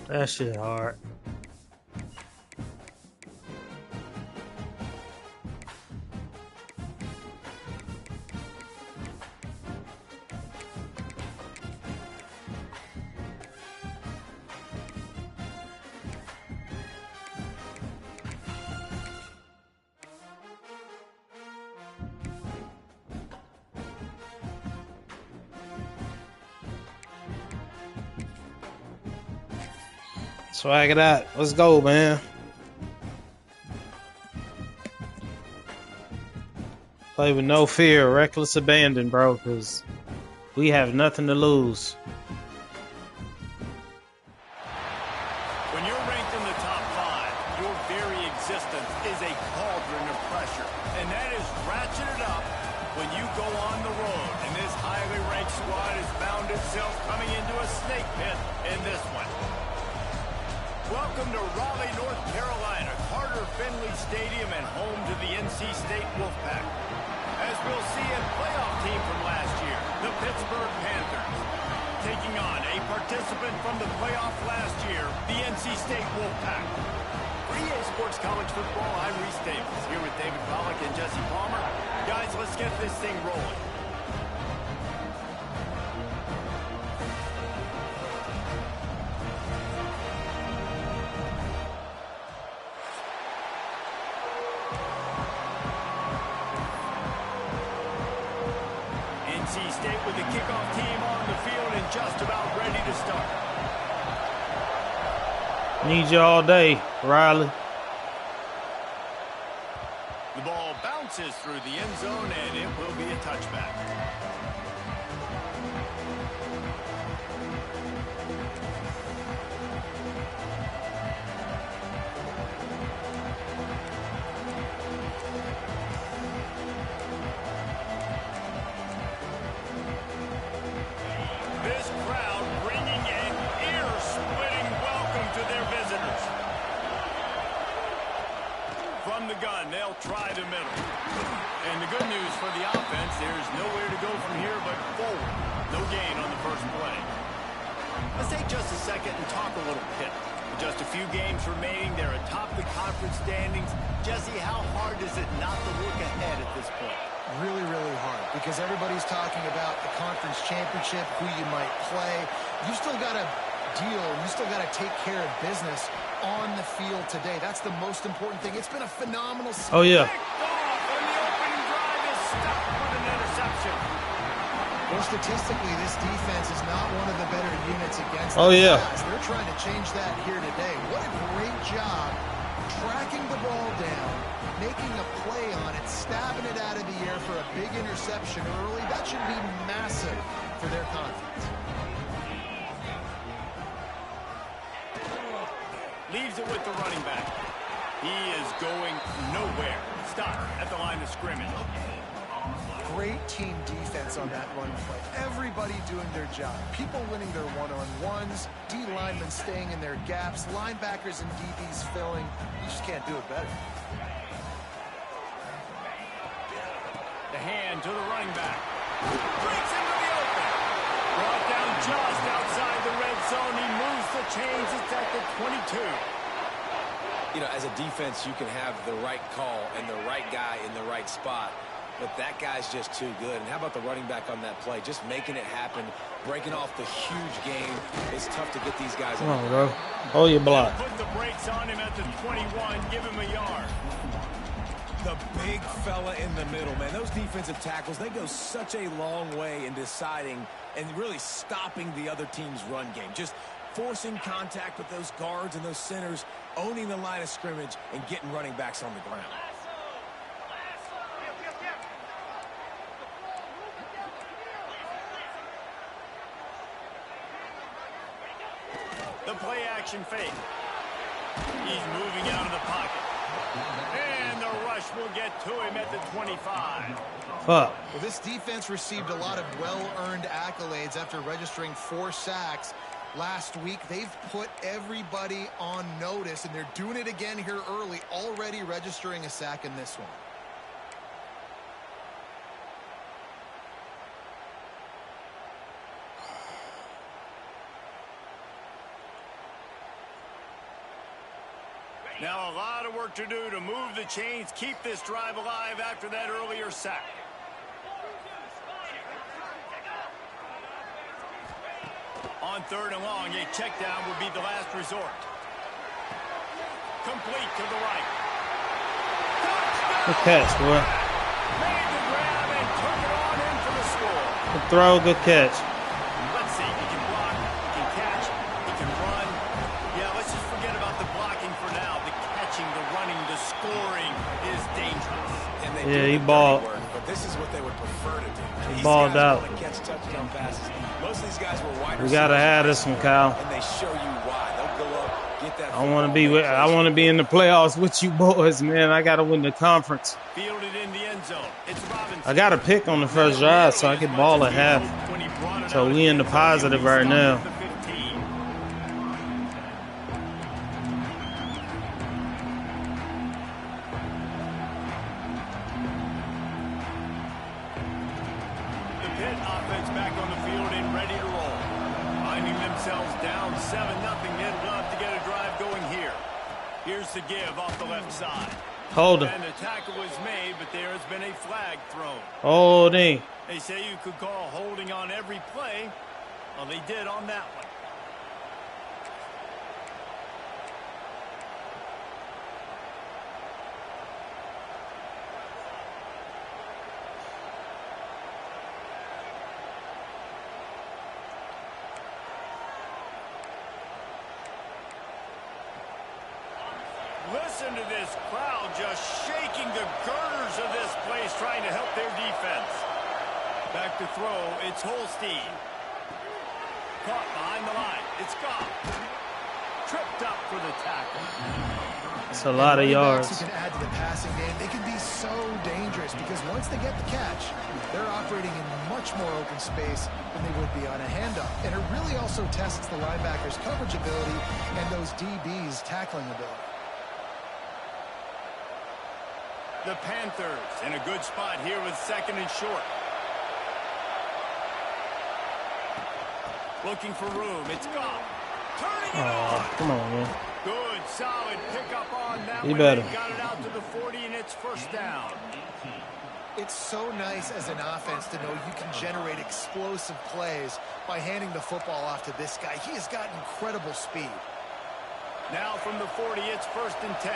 That shit hard. Swag it out. Let's go, man. Play with no fear, reckless abandon, bro, because we have nothing to lose. When you're ranked in the top 5, your very existence is a cauldron of pressure. And that is ratcheted up when you go on the road. And this highly ranked squad has found itself coming into a snake pit in this one. Welcome to Raleigh, North Carolina, Carter Finley Stadium, and home to the NC State Wolfpack. As we'll see a playoff team from last year, the Pittsburgh Panthers, taking on a participant from the playoff last year, the NC State Wolfpack. For EA Sports College Football, I'm Reese Davis, here with David Pollack and Jesse Palmer. Guys, let's get this thing rolling. NC State with the kickoff team on the field and just about ready to start. Need you all day, Riley. The ball bounces through the end zone, and it will be a touchback. This crowd bringing an ear-splitting welcome to their visitors. From the gun, they'll try the middle. And the good news for the offense, there's nowhere to go from here but forward. No gain on the first play. Let's take just a second and talk a little Pitt. With just a few games remaining, they're atop the conference standings. Jesse, how hard is it not to look ahead at this point? Really, really hard, because everybody's talking about the conference championship, who you might play. You still got to deal, you still got to take care of business on the field today. That's the most important thing. It's been a phenomenal season. Oh, yeah. And the opening drive is stopped with an interception. Well, statistically, this defense is not one of the better units against Oh, the yeah. pass. They're trying to change that here today. What a great job tracking the ball down, making a play on it, stabbing it out of the air for a big interception early. That should be massive for their confidence. Leaves it with the running back. He is going nowhere. Stop at the line of scrimmage. Great team defense on that run play. Everybody doing their job. People winning their one-on-ones, D linemen staying in their gaps, linebackers and DBs filling. You just can't do it better. The hand to the running back. Breaks into the open. Brought down just outside the red zone. He moves the chains. It's at the 22. You know, as a defense, you can have the right call and the right guy in the right spot. But that guy's just too good. And how about the running back on that play? Just making it happen, breaking off the huge game. It's tough to get these guys. Come on, bro. Hold your block. Put the brakes on him at the 21. Give him a yard. The big fella in the middle, man. Those defensive tackles, they go such a long way in deciding and really stopping the other team's run game. Just forcing contact with those guards and those centers, owning the line of scrimmage, and getting running backs on the ground. The play action fake. He's moving out of the pocket. And the rush will get to him at the 25. Fuck. Well, this defense received a lot of well-earned accolades after registering 4 sacks last week. They've put everybody on notice, and they're doing it again here early, already registering a sack in this one. Now a lot of work to do to move the chains, keep this drive alive after that earlier sack. On 3rd and long, a check down would be the last resort. Complete to the right. Good catch, boy. Made the grab and took it on in for the score. Good throw, good catch. Let's see, he can block, he can catch, he can run. Yeah, let's just forget about the blocking for now. The catching, the running, the scoring is dangerous. And they Yeah, do he the balled. dirty work, but this is what they would prefer to do. He These balled guys out. want to catch touchdown passes. Most of these guys were wide We gotta receivers have this one, Kyle. and they show you why. They'll go up, get that. I want to be in the playoffs with you boys, man. I gotta win the conference. Fielded in the end zone. It's Robinson. I got a pick on the first drive, so I could ball at half. So we in the positive right now. The Pitt offense back on the field and ready to roll. Finding themselves down 7-0. They'd love to get a drive going here. Here's the give off the left side. Hold him. And the tackle was made, but there has been a flag thrown. Holding. They say you could call holding on every play. Well, they did on that one. Listen to this crowd just shaking the girders of this place, trying to help their defense. Back to throw, it's Holstein. Caught behind the line, it's Goff. Tripped up for the tackle. It's a lot of yards. Who can add to the passing game, they can be so dangerous because once they get the catch, they're operating in much more open space than they would be on a handoff. And it really also tests the linebackers' coverage ability and those DBs' tackling ability. The Panthers in a good spot here with 2nd and short. Looking for room. It's Goff. Turning it on. Come on, man. Good, solid pickup on that You one. better. They got it out to the 40, and it's 1st down. It's so nice as an offense to know you can generate explosive plays by handing the football off to this guy. He has got incredible speed. Now from the 40, it's 1st and 10.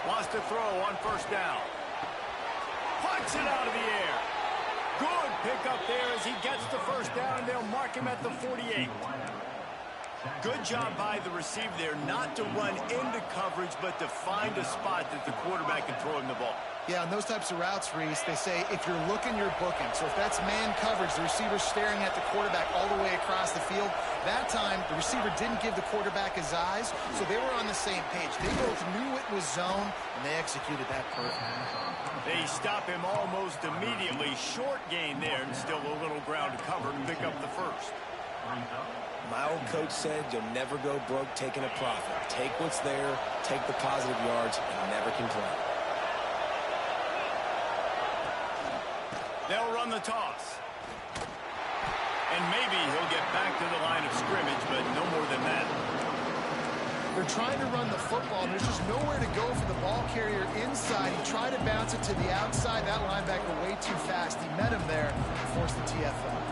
Wants to throw on 1st down. Punts it out of the air. Good pickup there as he gets the 1st down, and they'll mark him at the 48. Good job by the receiver there, not to run into coverage, but to find a spot that the quarterback can throw him the ball. Yeah, on those types of routes, Reese, they say if you're looking, you're booking. So if that's man coverage, the receiver's staring at the quarterback all the way across the field. That time, the receiver didn't give the quarterback his eyes, so they were on the same page. They both knew it was zone, and they executed that perfectly. They stop him almost immediately. Short gain there, and still a little ground to cover to pick up the 1st. My old coach said you'll never go broke taking a profit. Take what's there, take the positive yards, and never complain. They'll run the toss. And maybe he'll get back to the line of scrimmage, but no more than that. They're trying to run the football. There's just nowhere to go for the ball carrier inside. He tried to bounce it to the outside. That linebacker way too fast. He met him there and forced the TFL.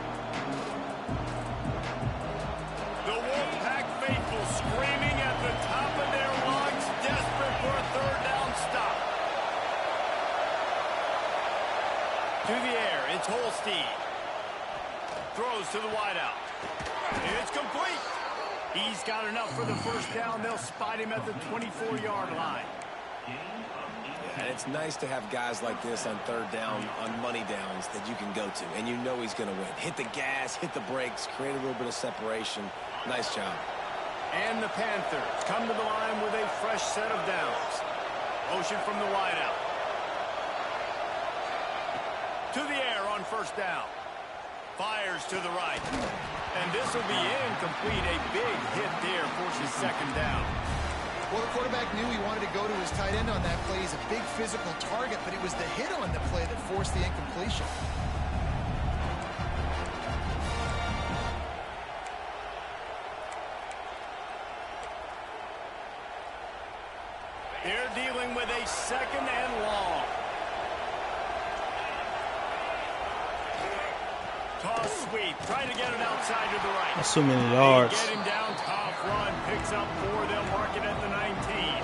The Wolfpack faithful screaming at the top of their lungs, desperate for a 3rd down stop. To the air, it's Holstein. Throws to the wideout. It's complete. He's got enough for the 1st down. They'll spot him at the 24-yard line. And it's nice to have guys like this on 3rd down, on money downs that you can go to, and you know he's going to win. Hit the gas, hit the brakes, create a little bit of separation. Nice job. And the Panthers come to the line with a fresh set of downs. Motion from the wideout. To the air on 1st down. Fires to the right. And this will be incomplete. A big hit there forces 2nd down. Well, the quarterback knew he wanted to go to his tight end on that play. He's a big physical target, but it was the hit on the play that forced the incompletion. They're dealing with a second and long. Toss sweep, trying to get it outside to the right. That's too many yards. Get him down, top run, picks up 4. They'll mark it at the 19.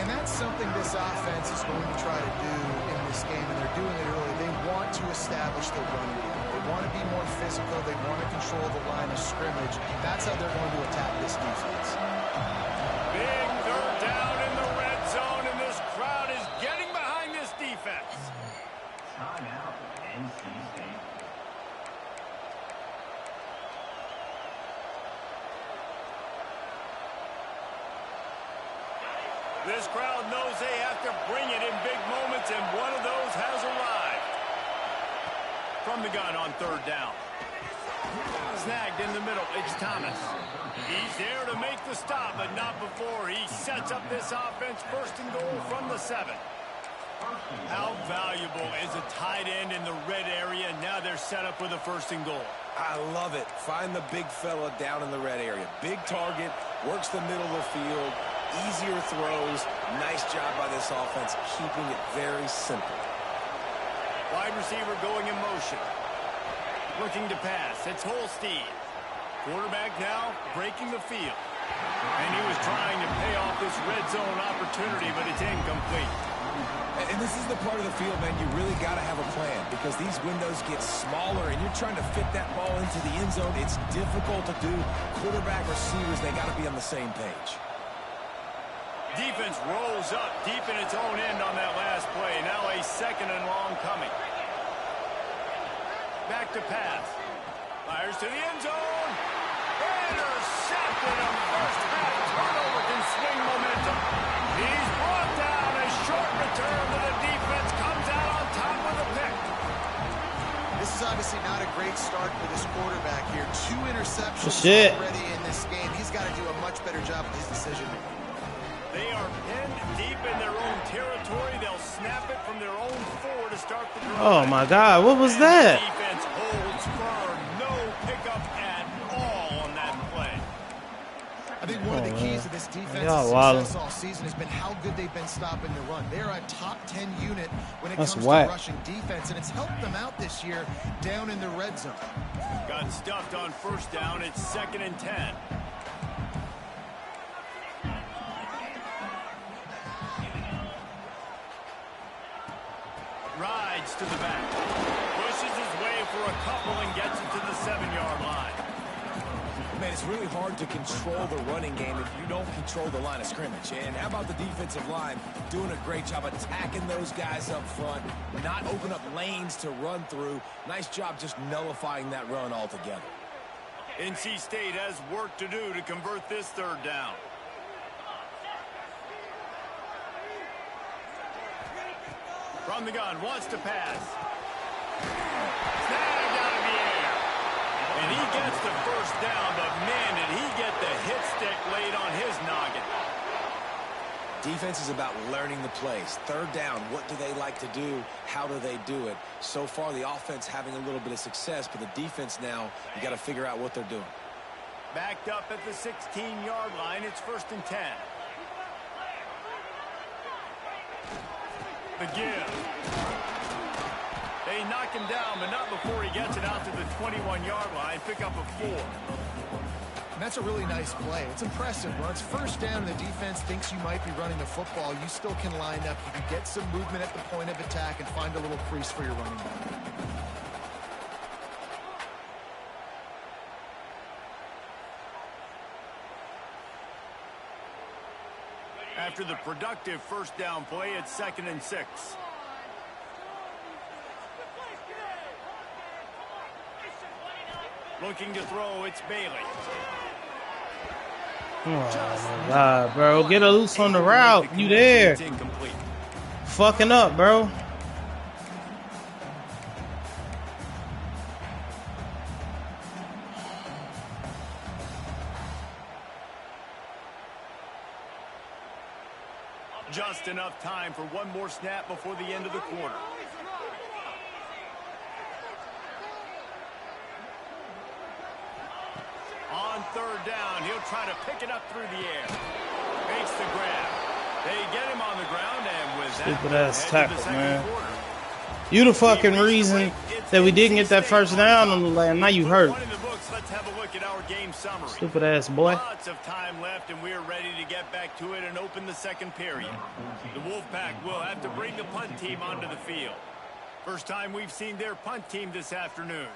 And that's something this offense is going to try to do in this game, and they're doing it early. They want to establish the run game. They want to be more physical. They want to control the line of scrimmage. That's how they're going to attack this defense. Big third down in the red zone, and this crowd is getting behind this defense. Timeout, NC State. This crowd knows they have to bring it in big moments, and one of those has arrived. From the gun on third down. Snagged in the middle. It's Thomas. He's there to make the stop, but not before he sets up this offense. First and goal from the 7. How valuable is a tight end in the red area? Now they're set up with a first and goal. I love it. Find the big fella down in the red area. Big target, works the middle of the field, easier throws. Nice job by this offense, keeping it very simple. Wide receiver going in motion. Looking to pass. It's Holstein. Quarterback now breaking the field. And he was trying to pay off this red zone opportunity, but it's incomplete. And this is the part of the field, man, you really got to have a plan because these windows get smaller and you're trying to fit that ball into the end zone. It's difficult to do. Quarterback, receivers, they got to be on the same page. Defense rolls up deep in its own end on that last play. Now a second and long coming. Back to pass. Fires to the end zone. Intercepted. A first half turnover can swing momentum. He's brought down. A short return to the defense. Comes out on top with a pick. This is obviously not a great start for this quarterback here. 2 interceptions already in this game. He's got to do a much better job with his decision making. They are pinned deep in their own territory. They'll snap it from their own 4 to start the drive. Oh my God, what was that? The defense holds firm. No pickup at all on that play. I think one of the keys to this defense's success all season has been how good they've been stopping the run. They're a top 10 unit when it comes to rushing defense, and it's helped them out this year down in the red zone. Got stuffed on first down. It's 2nd and 10. Rides to the back. Pushes his way for a couple and gets it to the 7-yard line. Man, it's really hard to control the running game if you don't control the line of scrimmage. And how about the defensive line doing a great job attacking those guys up front, not open up lanes to run through. Nice job just nullifying that run altogether. NC State has work to do to convert this third down. From the gun, wants to pass. Snagged out of the air. And he gets the first down, but man, did he get the hit stick laid on his noggin. Defense is about learning the plays. Third down, what do they like to do? How do they do it? So far, the offense having a little bit of success, but the defense now, you got to figure out what they're doing. Backed up at the 16-yard line, it's 1st and 10. The give. They knock him down, but not before he gets it out to the 21-yard line. Pick up a 4. And that's a really nice play. It's impressive. When it's first down and the defense thinks you might be running the football, you still can line up. You can get some movement at the point of attack and find a little crease for your running back. After the productive first down play, it's 2nd and 6. Looking to throw, it's Bailey. Oh my God, bro. Get a loose on the route. You there. Fucking up, bro. Just enough time for one more snap before the end of the quarter. On third down, he'll try to pick it up through the air. Makes the grab. Stupid ass tackle, man. You the fucking reason that we didn't get that first down on the land. Now you hurt. Let's have a look at our game summary. Stupid ass boy. Lots of time left, and we're ready to get back to it and open the second period. The Wolfpack will have to bring the punt team onto the field. First time we've seen their punt team this afternoon.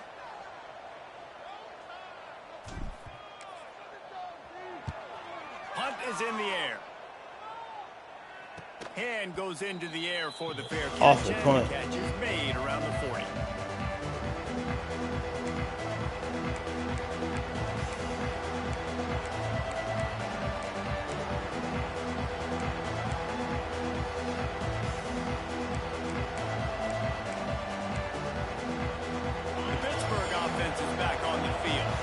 Punt is in the air. Hand goes into the air for the fair catch. Awful punt. Catch is made around the 40. The Pittsburgh offense is back on the field.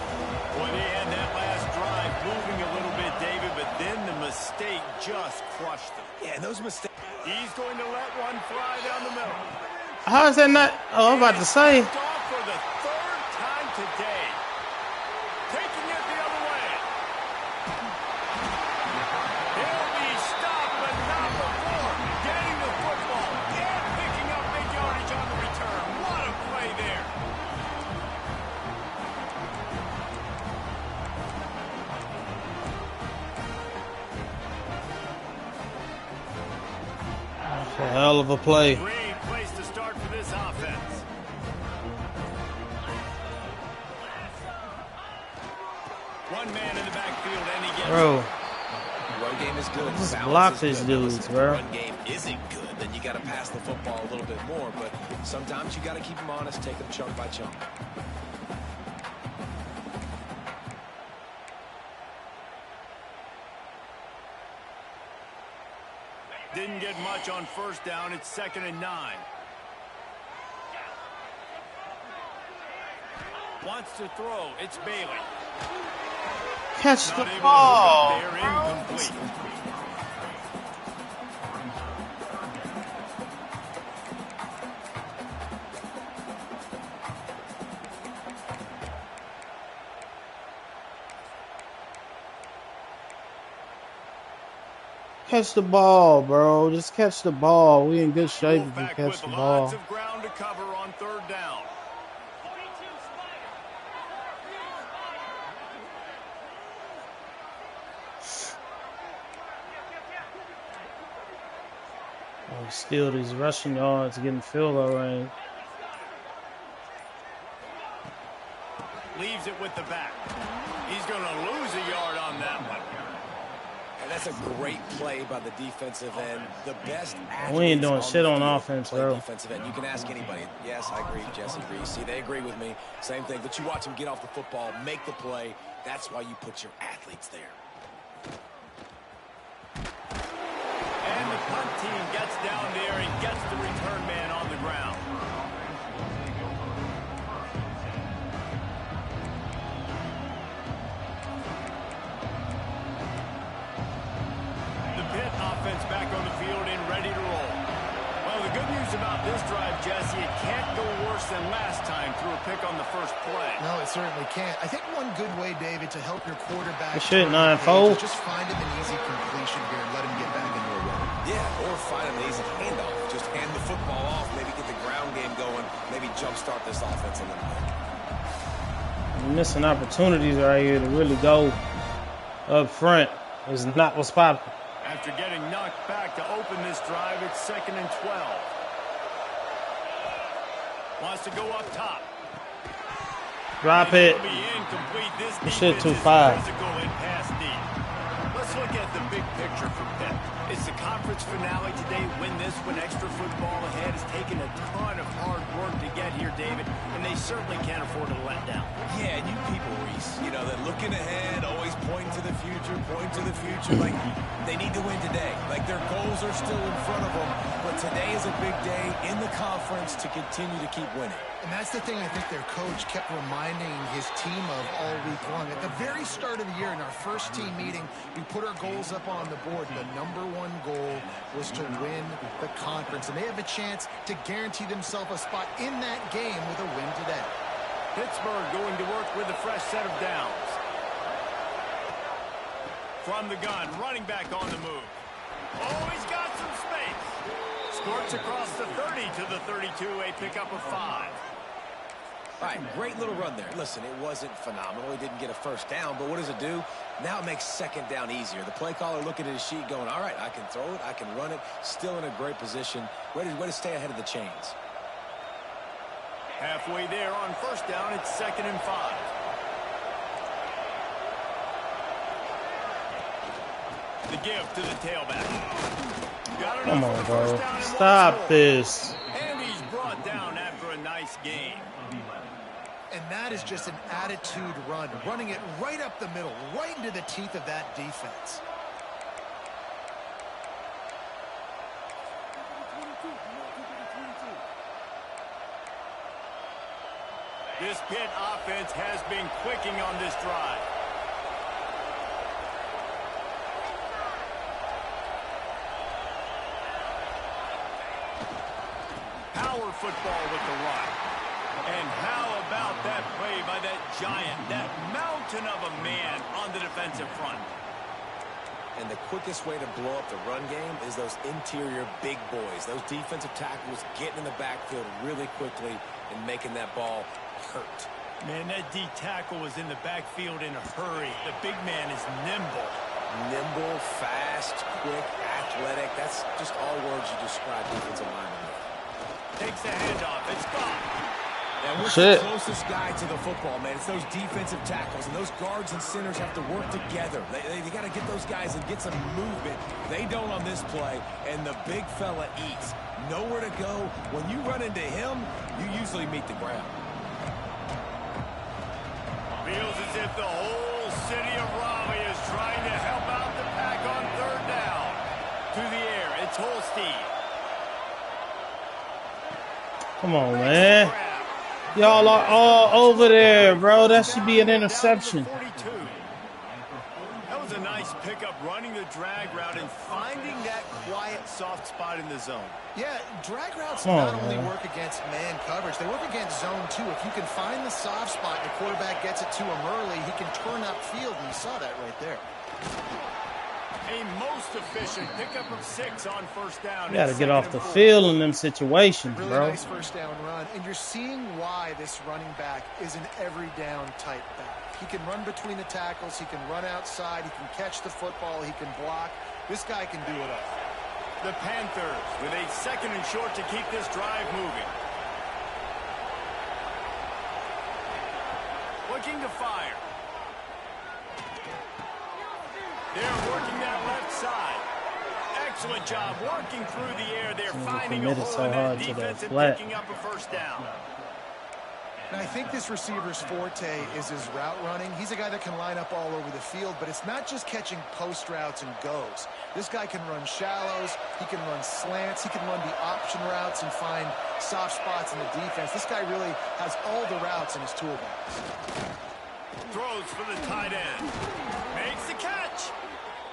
Boy, they had that last drive moving a little bit, David, but then the mistake just crushed them. Yeah, those mistakes. He's going to let one fly down the middle. How is that not? Oh, I'm about to say. Off for the third time today. Taking it the other way. He'll be stopped, but not before getting the football and picking up big yardage on the return. What a play there. A hell of a play. Great place to start for this offense. One man in the backfield, and he gets Bro, Run game is good. just Balance block is these good. dudes, Listen, bro. Run game isn't good, then you got to pass the football a little bit more. But sometimes you got to keep them honest, take them chunk by chunk. Didn't get much on first down. It's 2nd and 9. Wants to throw. It's Bailey. Catch Not the able to ball. hook it there. Incomplete. Catch the ball, bro. Just catch the ball. We in good shape if you Wolfpack catch with the lots ball. of ground to cover on 3rd down. Still these rushing yards, getting field goal range. Leaves it with the back. He's going to lose a yard on that one. And that's a great play by the defensive end. The best We ain't doing athletes shit the on field offense, play bro. Defensive end. You can ask anybody. Yes, I agree. Jesse agrees. See, they agree with me. Same thing. But you watch them get off the football, make the play. That's why you put your athletes there. And the punt team gets down there and gets the return man on the ground. The Pitt offense back on the field and ready to roll. Well, the good news about this drive, Jesse, it can't go worse than last time through a pick on the first play. No, it certainly can't. I think one good way, David, to help your quarterback Good shit, turn the 9-4. page is just find him an easy completion here and let him get back into a run. Yeah, or find an easy handoff. Just hand the football off, maybe get the ground game going, maybe jumpstart this offense a little bit. You're missing opportunities right here to really go up front. Is not what's popping. After getting knocked back to open this drive, it's 2nd and 12. Wants to go up top. Drop it. It'll be incomplete. This Shit, defense is 2-5. physical and pass deep. Let's look at the big picture for Pitt. It's the conference finale today. Win this, win extra football ahead. It's taken a ton of hard work to get here, David, and they certainly can't afford to let down. Yeah, and you people, Reese, you know, that looking ahead, always pointing to the future, like they need to win today. Like their goals are still in front of them, but today is a big day in the conference to continue to keep winning. And that's the thing I think their coach kept reminding his team of all week long. At the very start of the year, in our first team meeting, we put our goals up on the board. The #1 goal was to win the conference, and they have a chance to guarantee themselves a spot in that game with a win today. Pittsburgh going to work with a fresh set of downs. From the gun, running back on the move. Oh, he's got some space. Squirts across the 30 to the 32, a pickup of 5. All right, great little run there. Listen, it wasn't phenomenal. He didn't get a first down, but what does it do? Now it makes second down easier. The play caller looking at his sheet going, all right, I can throw it, I can run it, still in a great position, ready to stay ahead of the chains. Halfway there on first down, it's 2nd and 5. The give to the tailback. Come on, bro. Stop this. And he's brought down after a nice game. And that is just an attitude run, running it right up the middle, right into the teeth of that defense. This Pitt offense has been clicking on this drive. Power football with the run. And how about that play by that giant, that mountain of a man on the defensive front? And the quickest way to blow up the run game is those interior big boys. Those defensive tackles getting in the backfield really quickly and making that ball hurt. Man, that D tackle was in the backfield in a hurry. The big man is nimble. Nimble, fast, quick, athletic. That's just all words you describe defensive linemen with. Takes the handoff. It's gone. And what's the closest guy to the football, man? It's those defensive tackles, and those guards and centers have to work together. They got to get those guys and get some movement. They don't on this play, and the big fella eats. Nowhere to go. When you run into him, you usually meet the ground. Feels as if the whole city of Raleigh is trying to help out the Pack on 3rd down. To the air, it's Holstein. Come on, man. Y'all are all over there, bro. That should be an interception. That was a nice pickup, running the drag route and finding that quiet, soft spot in the zone. Yeah, drag routes not only work against man coverage, they work against zone too. If you can find the soft spot and the quarterback gets it to him early, he can turn upfield, and you saw that right there. A most efficient pickup of 6 on first down. You got to get off the field in them situations, really bro. Nice first down run, and you're seeing why this running back is an every down type back. He can run between the tackles, he can run outside, he can catch the football, he can block. This guy can do it all. The Panthers with a 2nd and short to keep this drive moving. Looking to fire. They're working that left side. Excellent job working through the air. They're finding a hole in that defense and picking up a first down. And I think this receiver's forte is his route running. He's a guy that can line up all over the field, but it's not just catching post routes and goes. This guy can run shallows, he can run slants, he can run the option routes and find soft spots in the defense. This guy really has all the routes in his toolbox. Throws for the tight end. Makes the catch.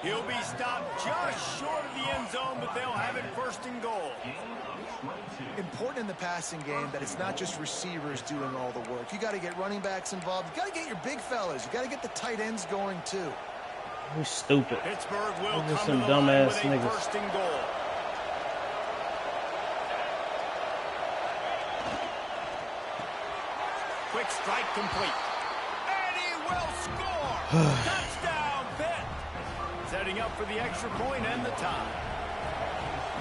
He'll be stopped just short of the end zone, but they'll have it 1st and goal. Important in the passing game that it's not just receivers doing all the work. You got to get running backs involved. You got to get your big fellas. You got to get the tight ends going too. You're stupid. Pittsburgh will come some to the line with a niggas. 1st and goal. Quick strike complete. And he will score. Touchdown, Pitt. Setting up for the extra point and the tie.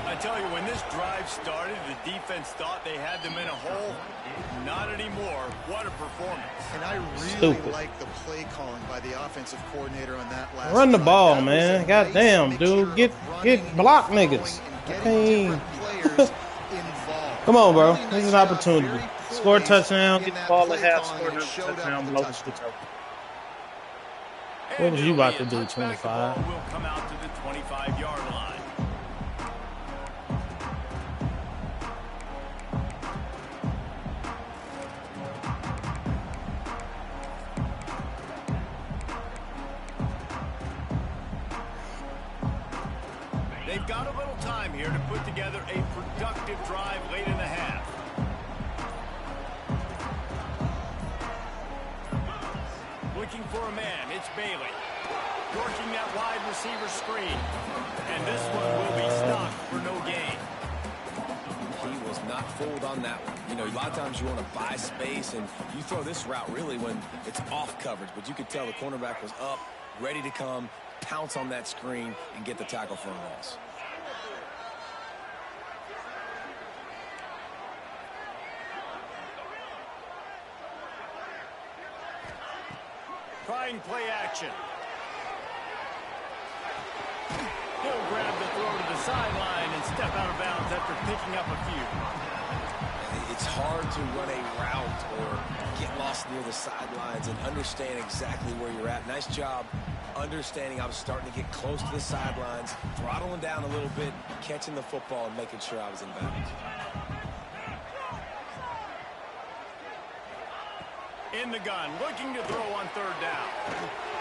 I tell you, when this drive started, the defense thought they had them in a hole. Not anymore. What a performance. And I really like the play calling by the offensive coordinator on that last Run the drive. ball, That man. was a Goddamn, nice dude. mixture Get of block running, niggas. and getting different players involved. Come on, bro. Really This nice is an job, opportunity. very Score a poised touchdown, in get the that ball at play half, calling, score and it another showed up touchdown, in the blow the touchdown. switch over. And What was you it'll about be to a do, touchback. 25? The ball will come out to the 25-yard line. They've got a little time here to put together a productive drive late in the half. Looking for a man, it's Bailey. Working that wide receiver screen. And this one will be stopped for no gain. not fooled on that one. You know, a lot of times you want to buy space, and you throw this route really when it's off coverage. But you could tell the cornerback was up, ready to come, pounce on that screen, and get the tackle for a loss. Trying play action. He'll grab the throw to the sideline and step out of bounds after picking up a few. It's hard to run a route or get lost near the sidelines and understand exactly where you're at. Nice job understanding I was starting to get close to the sidelines, throttling down a little bit, catching the football and making sure I was in bounds. In the gun, looking to throw on third down.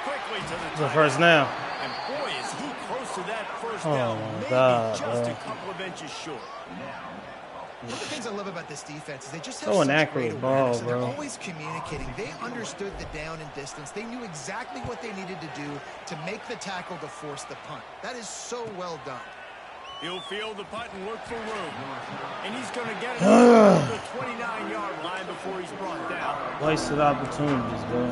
Quickly to the first down. And boy, is he close to that first Oh down. my Maybe God, just bro. a couple of inches short. One of the things I love about this defense is they just have So such inaccurate great ball, awareness, and bro. they're always communicating. They understood the down and distance. They knew exactly what they needed to do to make the tackle to force the punt. That is so well done. He'll field the punt and look for room. And he's going to get it to the 29-yard line before he's brought down. Wasted opportunities, bro.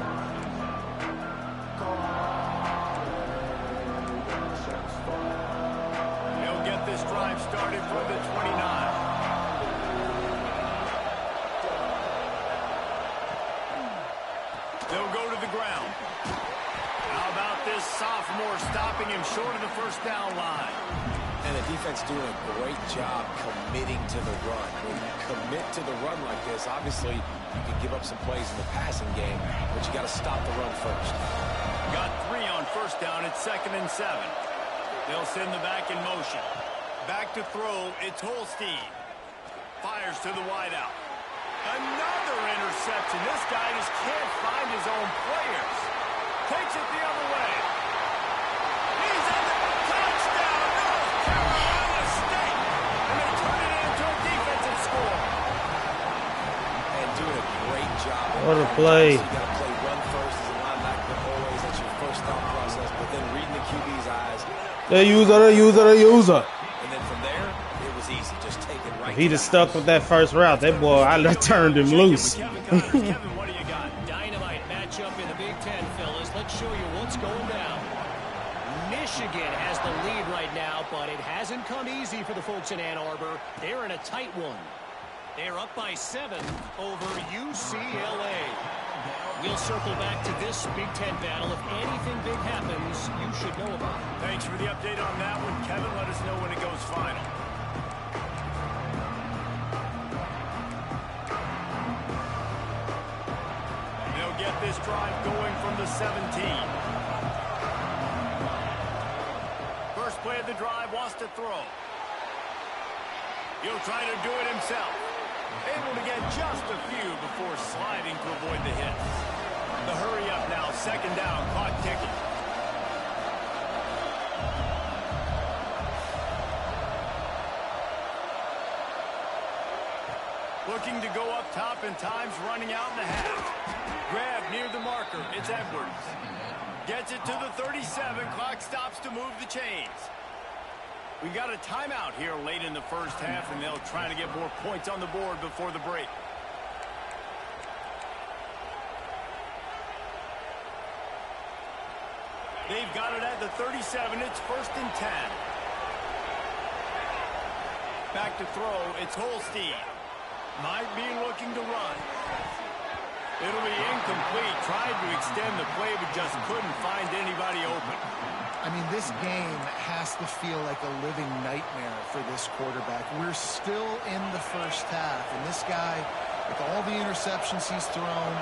He'll get this drive started from the 29. They'll go to the ground. How about this sophomore stopping him short of the first down line? And the defense doing a great job committing to the run. When you commit to the run like this, obviously you can give up some plays in the passing game, but you got to stop the run first. Got 3 on first down at 2nd and 7. They'll send the back in motion. Back to throw, it's Holstein. Fires to the wideout. Another interception. This guy just can't find his own players. Takes it the other way. He's in the touchdown. North Carolina State. And they turn it into a defensive score. And doing a great job. What a play. You got to play run first as a linebacker always. That's your first thought process. But then reading the QB's eyes. The user. And then from there, it was easy. Just take it right. If he'd have stuck with that first route, that boy, I'd have turned him loose. Kevin, what do you got? Dynamite matchup in the Big Ten, fellas. Let's show you what's going down. Michigan has the lead right now, but it hasn't come easy for the folks in Ann Arbor. They're in a tight one. They're up by 7 over UCLA. We'll circle back to this Big Ten battle. If anything big happens, you should know about it. Thanks for the update on that one, Kevin. Let us know when it goes final. They'll get this drive going from the 17. First play of the drive, wants to throw. He'll try to do it himself. Able to get just a few before sliding to avoid the hit. The hurry up now, 2nd down, clock ticking. Looking to go up top, and time's running out in the half. Grab near the marker, it's Edwards. Gets it to the 37, clock stops to move the chains. We got a timeout here late in the first half, and they'll try to get more points on the board before the break. They've got it at the 37. It's 1st and 10. Back to throw. It's Holstein. Might be looking to run. It'll be incomplete. Tried to extend the play, but just couldn't find anybody open. I mean, this game has to feel like a living nightmare for this quarterback. We're still in the first half, and this guy, with all the interceptions he's thrown,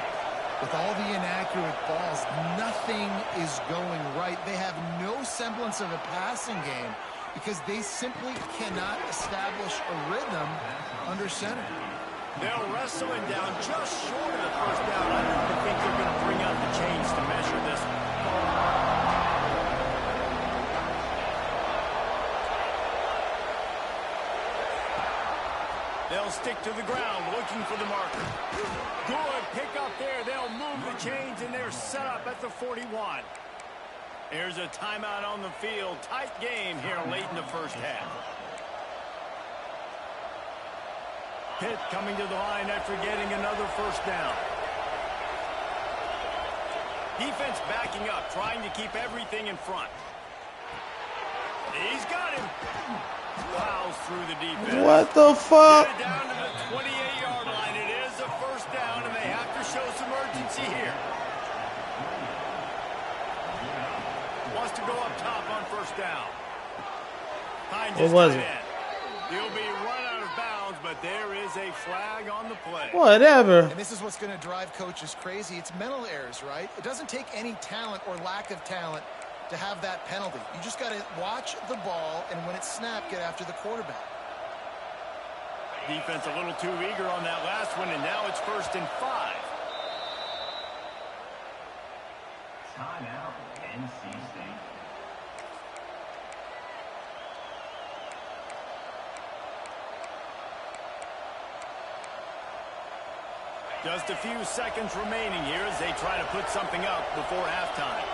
with all the inaccurate balls, nothing is going right. They have no semblance of a passing game because they simply cannot establish a rhythm under center. They'll wrestle him down just short of the first down. I don't think they're going to bring out the chains to measure this one. They'll stick to the ground looking for the marker. Good pick up there. They'll move the chains, and they're set up at the 41. There's a timeout on the field. Tight game here late in the first half. Pitt coming to the line after getting another first down. Defense backing up, trying to keep everything in front. He's got him. Plows through the defense. What the fuck? Get it down to the 28-yard line. It is a first down, and they have to show some urgency here. Wants to go up top on first down. What was it? He'll be run out of bounds, but there is a flag on the play. Whatever. And this is what's going to drive coaches crazy. It's mental errors, right? It doesn't take any talent or lack of talent to have that penalty. You just got to watch the ball, and when it's snapped, get after the quarterback. Defense a little too eager on that last one, and now it's 1st and 5. Timeout, NC State. Just a few seconds remaining here as they try to put something up before halftime.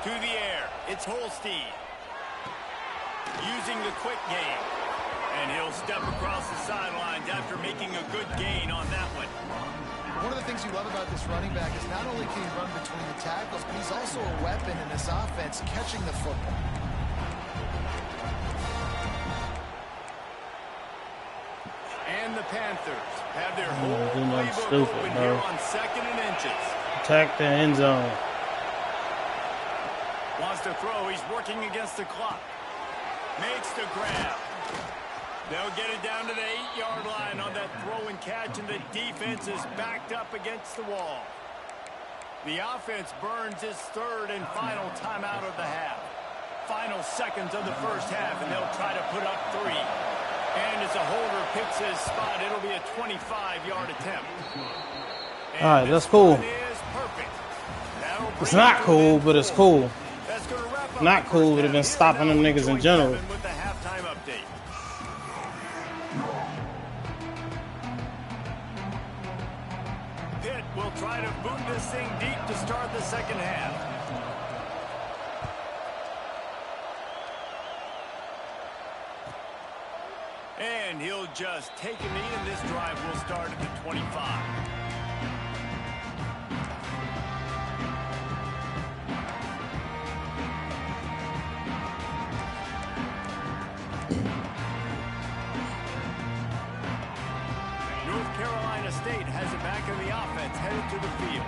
To the air, it's Holstein. Using the quick game. And he'll step across the sidelines after making a good gain on that one. One of the things you love about this running back is not only can he run between the tackles, but he's also a weapon in this offense catching the football. And the Panthers have their whole do nothing playbook stupid, open bro. here on 2nd and inches. Attack the end zone. Wants to throw. He's working against the clock. Makes the grab. They'll get it down to the 8-yard line on that throw and catch, and the defense is backed up against the wall. The offense burns its 3rd and final timeout of the half. Final seconds of the first half, and they'll try to put up 3. And as a holder picks his spot, it'll be a 25-yard attempt. And All right, that's cool. is perfect. That'll It's bring not it to cool, an but it's end. cool. That's gonna wrap up Not the cool first would have been half. stopping them Now niggas in join general. Kevin with the halftime update. Pitt will try to boot this thing deep to start the second half. And he'll just take a knee, and this drive will start at the 25. North Carolina State has it back in the offense, headed to the field.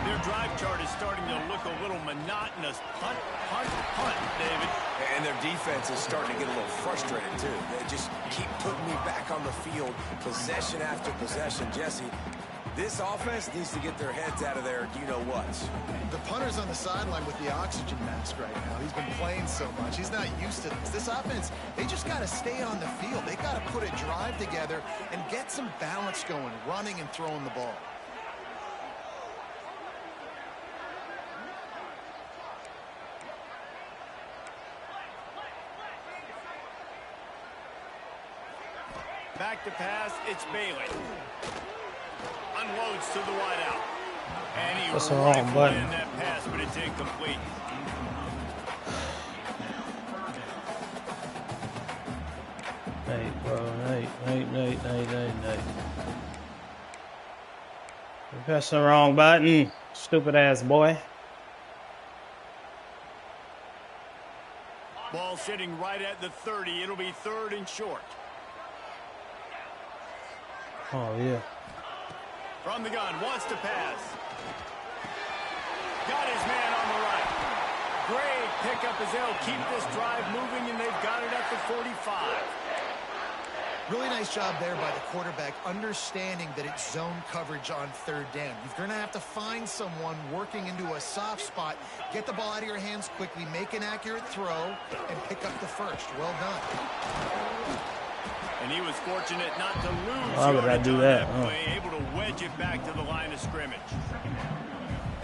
Their drive chart is starting to look a little monotonous. Punt, punt, punt, David. And their defense is starting to get a little frustrated, too. They just keep putting me back on the field, possession after possession. Jesse, this offense needs to get their heads out of there, you-know-whats. The punter's on the sideline with the oxygen mask right now. He's been playing so much. He's not used to this. This offense, they just got to stay on the field. They got to put a drive together and get some balance going, running and throwing the ball. Back to pass, it's Bailey. Unloads to the wideout. And he That's the wrong rifled button. in that pass, but it's incomplete. Nate, bro. Nate. You pressed the wrong button. Stupid ass boy. Ball sitting right at the 30. It'll be 3rd and short. Oh, yeah. From the gun, wants to pass. Got his man on the right. Great pickup as they'll keep this drive moving, and they've got it at the 45. Really nice job there by the quarterback, understanding that it's zone coverage on 3rd down. You're going to have to find someone working into a soft spot, get the ball out of your hands quickly, make an accurate throw, and pick up the first. Well done. And he was fortunate not to lose. Why would I do that? Play, able to wedge it back to the line of scrimmage.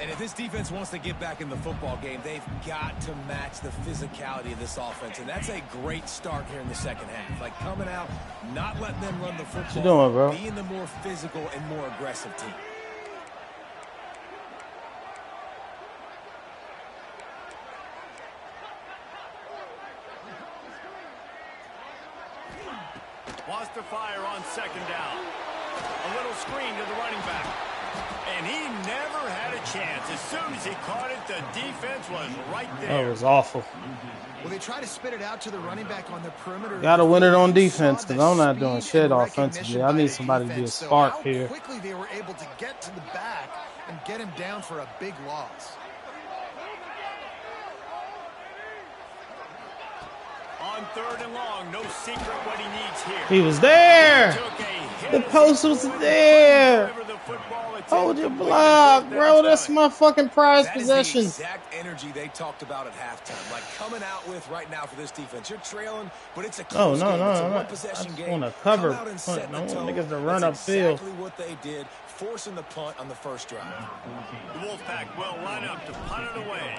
And if this defense wants to get back in the football game, they've got to match the physicality of this offense. And that's a great start here in the second half. Like coming out, not letting them run the football. What you doing, bro? Being the more physical and more aggressive team. Wants to fire on second down. A little screen to the running back. And he never had a chance. As soon as he caught it, the defense was right there. That was awful. Well, they try to spit it out to the running back on the perimeter. Gotta win it on defense because I'm not doing shit offensively. I need somebody to be a spark here. How quickly they were able to get to the back and get him down for a big loss. On third and long, no secret what he needs here. He was there. The post was there. Hold your block, bro. That's my fucking prize possession. That is the exact energy they talked about at halftime. Like coming out with right now for this defense. You're trailing, but it's a close game. It's a one-possession game. I just want to cover. Come out and set the tone. Niggas to run That's upfield. exactly what they did, forcing the punt on the first drive. The Wolfpack will line up to punt it away.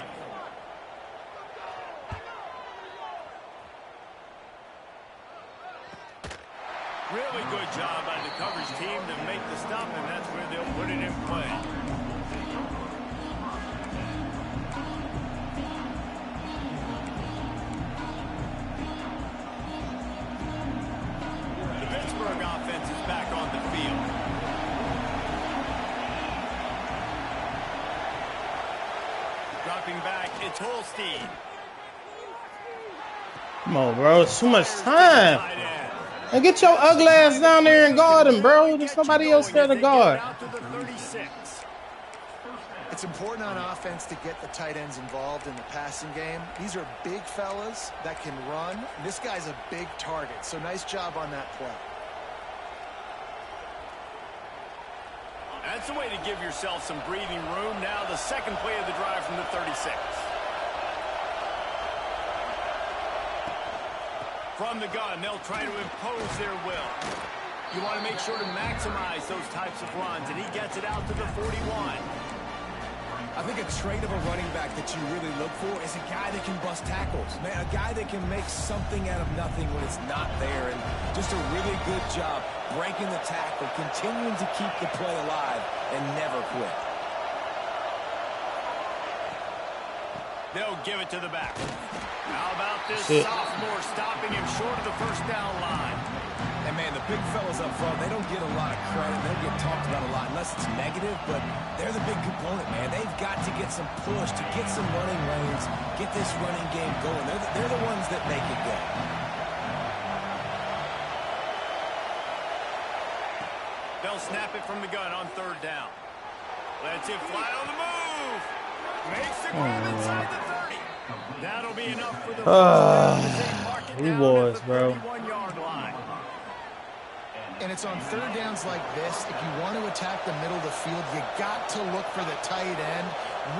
Really good job by the coverage team to make the stop, and that's where they'll put it in play. The Pittsburgh offense is back on the field. Dropping back, it's Holstein. Come on, bro. It's too much time. And get your ugly ass down there and guard him, bro. There's nobody else there to guard. It's important on offense to get the tight ends involved in the passing game. These are big fellas that can run. This guy's a big target, so nice job on that play. That's a way to give yourself some breathing room. Now the second play of the drive from the 36. From the gun, they'll try to impose their will. You want to make sure to maximize those types of runs, and he gets it out to the 41. I think a trait of a running back that you really look for is a guy that can bust tackles. Man, a guy that can make something out of nothing when it's not there. And just a really good job breaking the tackle, continuing to keep the play alive, and never quit. They'll give it to the back. How about this sophomore stopping him short of the first down line? And, man, the big fellas up front, they don't get a lot of credit. They don't get talked about a lot unless it's negative, but they're the big component, man. They've got to get some push, to get some running lanes, get this running game going. They're the ones that make it go. They'll snap it from the gun on third down. Lets it fly on the move. Makes the grab inside the 30. That'll be enough for the he was, bro. And it's on third downs like this. If you want to attack the middle of the field, you got to look for the tight end.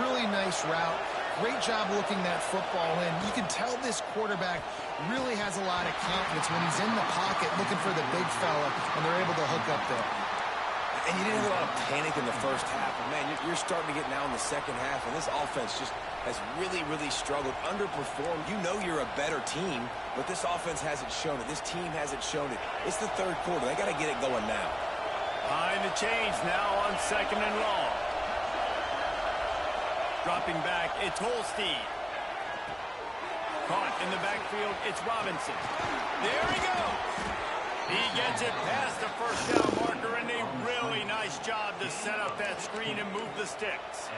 Really nice route. Great job looking that football in. You can tell this quarterback really has a lot of confidence when he's in the pocket looking for the big fella, and they're able to hook up there. And you didn't have a lot of panic in the first half. But, man, you're starting to get now in the second half, and this offense just has really, really struggled, underperformed. You know you're a better team, but this offense hasn't shown it. This team hasn't shown it. It's the third quarter. They got to get it going now. Behind the chains now on second and long. Dropping back, it's Holstein. Caught in the backfield, it's Robinson. There he goes. He gets it past the first down marker, and a really nice job to set up that screen and move the sticks.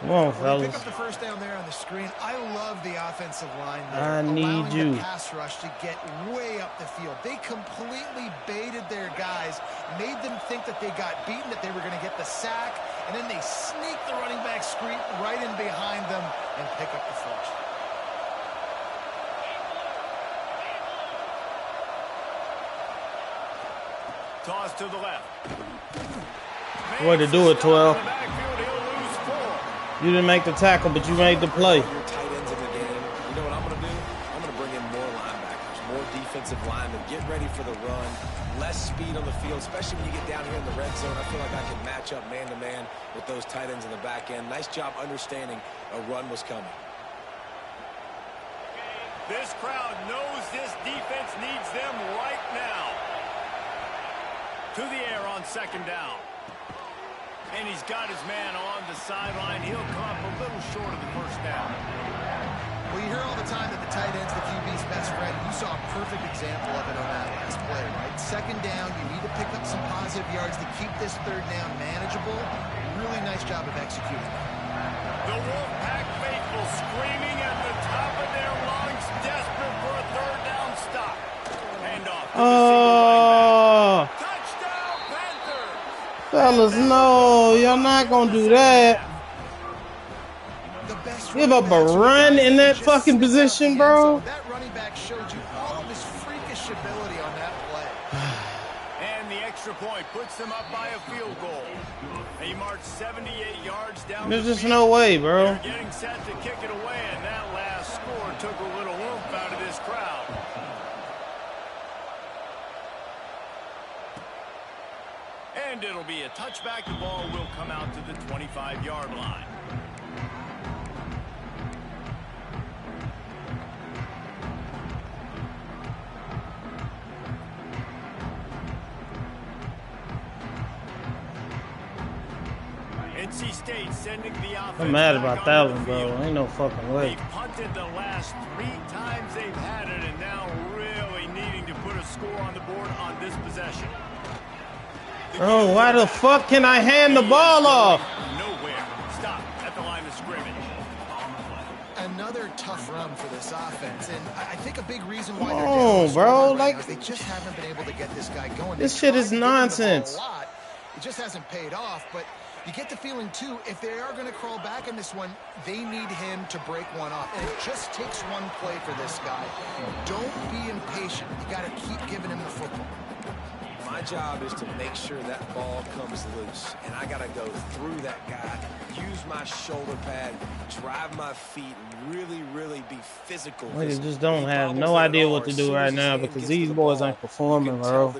Come on, Well, fellas. pick up the first down there on the screen. I love the offensive line there. I need you. The pass rush to get way up the field. They completely baited their guys, made them think that they got beaten, that they were going to get the sack, and then they sneak the running back screen right in behind them and pick up the first. Toss to the left. Way to do it, 12. You didn't make the tackle, but you made the play. Your tight ends in the game. You know what I'm going to do? I'm going to bring in more linebackers, more defensive linemen. Get ready for the run. Less speed on the field, especially when you get down here in the red zone. I feel like I can match up man-to-man with those tight ends in the back end. Nice job understanding a run was coming. This crowd knows this defense needs them right now. To the air on second down. And he's got his man on the sideline. He'll come up a little short of the first down. Well, you hear all the time that the tight end's the QB's best friend. You saw a perfect example of it on that last play, right? Second down, you need to pick up some positive yards to keep this third down manageable. Really nice job of executing that. The Wolfpack faithful screaming at the top of their lungs, desperate for a third down stop. Handoff to the single running back. Touchdown, Panthers! Fellas, no, y'all not gonna do that. Give up a run in that fucking position, bro. That running back showed you all of his freakish ability on that play. And the extra point puts them up by a field goal. They marched 78 yards down. There's just no way, bro. They're getting set to kick it away, and that last score took a little oomph out of this crowd. And it'll be a touchback. The ball will come out to the 25-yard line. NC State sending the offense. I'm mad about that one, bro. Ain't no fucking way. They've punted the last 3 times they've had it, and now really needing to put a score on the board on this possession. Bro, why the fuck can I hand the ball off? Nowhere. Stop at the line of scrimmage. Another tough run for this offense, and I think a big reason why Come they're on, down bro. right Like, now is they just haven't been able to get this guy going. This shit is nonsense. It just hasn't paid off, but you get the feeling, too, if they are going to crawl back in this one, they need him to break one off. And it just takes one play for this guy. Don't be impatient. You got to keep giving him the football. My job is to make sure that ball comes loose, and I got to go through that guy, use my shoulder pad, drive my feet, and really be physical. Niggas just don't have no idea what to do right now because these boys ain't performing, bro.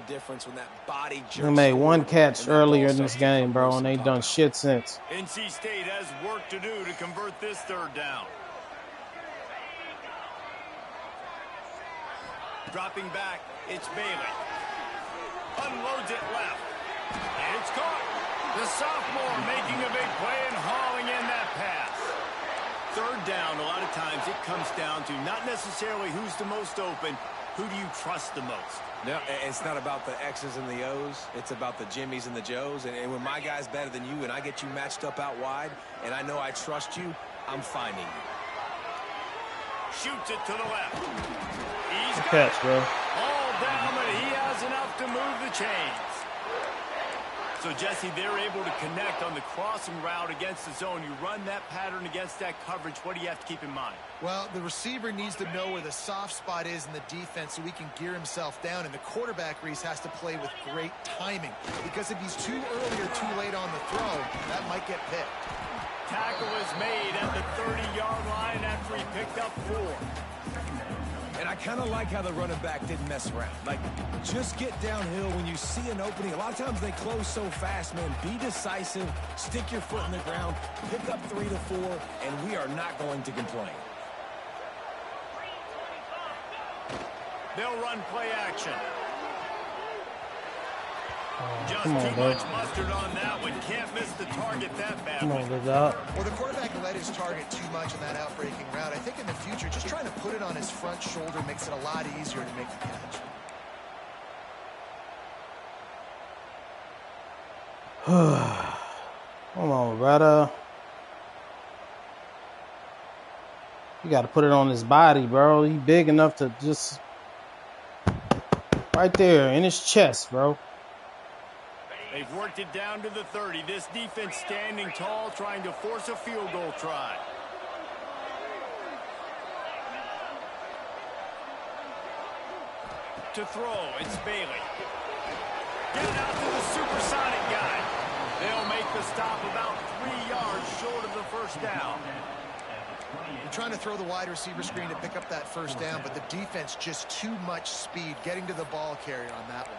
They made one catch earlier in this game, bro, and they done shit since. NC State has work to do to convert this third down. Dropping back, it's Bailey. Unloads it left. And it's caught. The sophomore making a big play and hauling in that pass. Third down, a lot of times it comes down to not necessarily who's the most open, who do you trust the most? No, it's not about the X's and the O's. It's about the Jimmies and the Joes. And when my guy's better than you and I get you matched up out wide and I know I trust you, I'm finding you. Shoots it to the left. He's Good catch, bro. all down, but he has enough to move the chains. So, Jesse, they're able to connect on the crossing route against the zone. You run that pattern against that coverage. What do you have to keep in mind? Well, the receiver needs to know where the soft spot is in the defense so he can gear himself down. And the quarterback, Reese, has to play with great timing. Because if he's too early or too late on the throw, that might get picked. Tackle is made at the 30-yard line after he picked up 4. And I kind of like how the running back didn't mess around. Like, just get downhill when you see an opening. A lot of times they close so fast, man. Be decisive, stick your foot in the ground, pick up 3 to 4, and we are not going to complain. They'll run play action. Just Come on, too bro. much mustard on that one. Can't miss the target that bad. Come on, good job. Well, the quarterback let his target too much in that outbreaking route. I think in the future, just trying to put it on his front shoulder makes it a lot easier to make the catch. Come on, brother. You got to put it on his body, bro. He big enough to just right there in his chest, bro. They've worked it down to the 30. This defense standing tall, trying to force a field goal try. To throw, it's Bailey. Get it out to the supersonic guy. They'll make the stop about 3 yards short of the first down. You're trying to throw the wide receiver screen to pick up that first down, but the defense just too much speed getting to the ball carrier on that one.